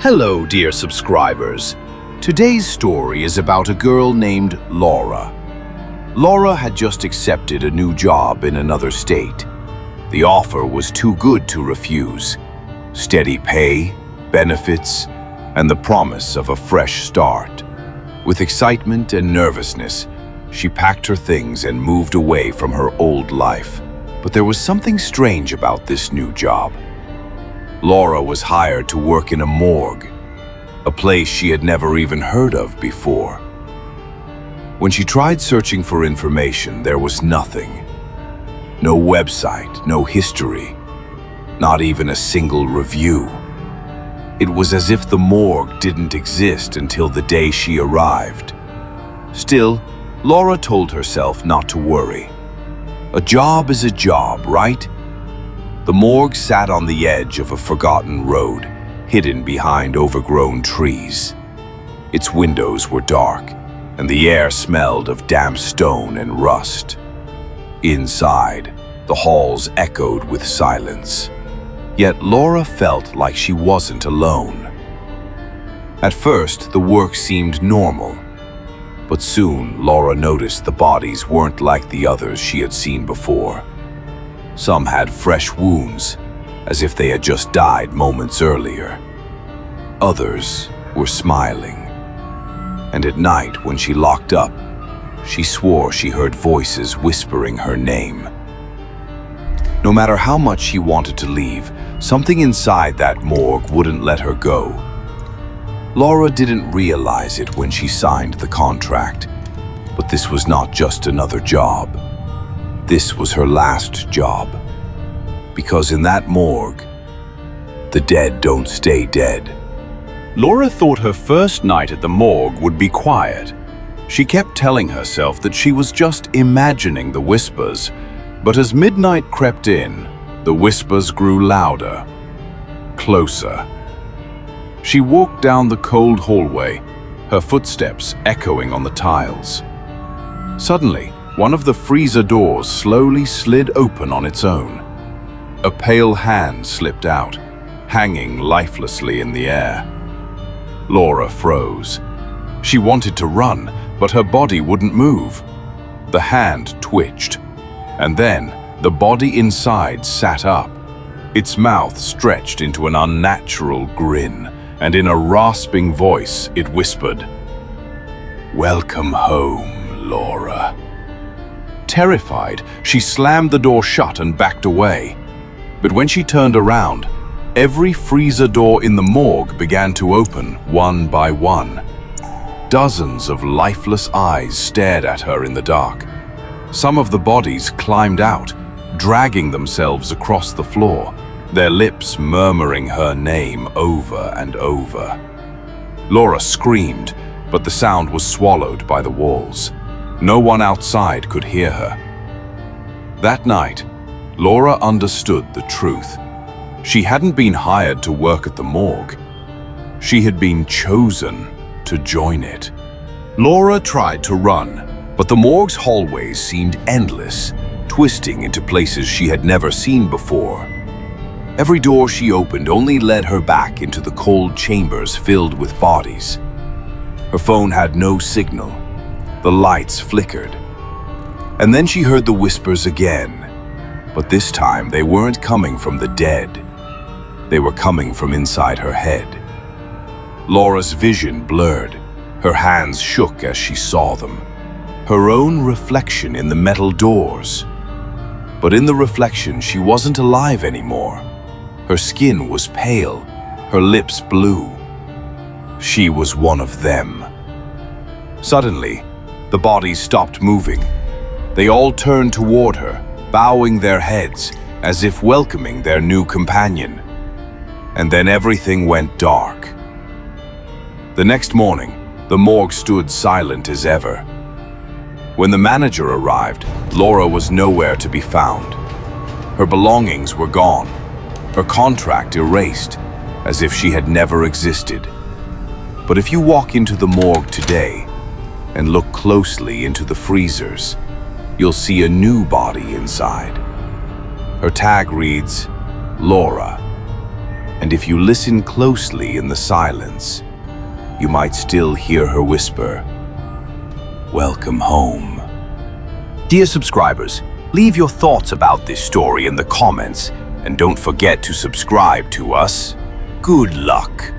Hello, dear subscribers. Today's story is about a girl named Laura. Laura had just accepted a new job in another state. The offer was too good to refuse. Steady pay, benefits, and the promise of a fresh start. With excitement and nervousness, she packed her things and moved away from her old life. But there was something strange about this new job. Laura was hired to work in a morgue, a place she had never even heard of before. When she tried searching for information, there was nothing. No website, no history, not even a single review. It was as if the morgue didn't exist until the day she arrived. Still, Laura told herself not to worry. A job is a job, right? The morgue sat on the edge of a forgotten road, hidden behind overgrown trees. Its windows were dark, and the air smelled of damp stone and rust. Inside, the halls echoed with silence. Yet Laura felt like she wasn't alone. At first, the work seemed normal, but soon Laura noticed the bodies weren't like the others she had seen before. Some had fresh wounds, as if they had just died moments earlier. Others were smiling. And at night, when she locked up, she swore she heard voices whispering her name. No matter how much she wanted to leave, something inside that morgue wouldn't let her go. Laura didn't realize it when she signed the contract, but this was not just another job. This was her last job. Because in that morgue, the dead don't stay dead. Laura thought her first night at the morgue would be quiet. She kept telling herself that she was just imagining the whispers, but as midnight crept in, the whispers grew louder, closer. She walked down the cold hallway, her footsteps echoing on the tiles. Suddenly, one of the freezer doors slowly slid open on its own. A pale hand slipped out, hanging lifelessly in the air. Laura froze. She wanted to run, but her body wouldn't move. The hand twitched, and then the body inside sat up. Its mouth stretched into an unnatural grin, and in a rasping voice it whispered, "Welcome home, Laura." Terrified, she slammed the door shut and backed away. But when she turned around, every freezer door in the morgue began to open one by one. Dozens of lifeless eyes stared at her in the dark. Some of the bodies climbed out, dragging themselves across the floor, their lips murmuring her name over and over. Laura screamed, but the sound was swallowed by the walls. No one outside could hear her. That night, Laura understood the truth. She hadn't been hired to work at the morgue. She had been chosen to join it. Laura tried to run, but the morgue's hallways seemed endless, twisting into places she had never seen before. Every door she opened only led her back into the cold chambers filled with bodies. Her phone had no signal. The lights flickered. And then she heard the whispers again. But this time they weren't coming from the dead. They were coming from inside her head. Laura's vision blurred. Her hands shook as she saw them. Her own reflection in the metal doors. But in the reflection, she wasn't alive anymore. Her skin was pale, her lips blue. She was one of them. Suddenly, the bodies stopped moving. They all turned toward her, bowing their heads as if welcoming their new companion. And then everything went dark. The next morning, the morgue stood silent as ever. When the manager arrived, Laura was nowhere to be found. Her belongings were gone, her contract erased, as if she had never existed. But if you walk into the morgue today and look closely into the freezers, you'll see a new body inside. Her tag reads, Laura, And if you listen closely in the silence, you might still hear her whisper, "Welcome home." Dear subscribers, leave your thoughts about this story in the comments and don't forget to subscribe to us. Good luck!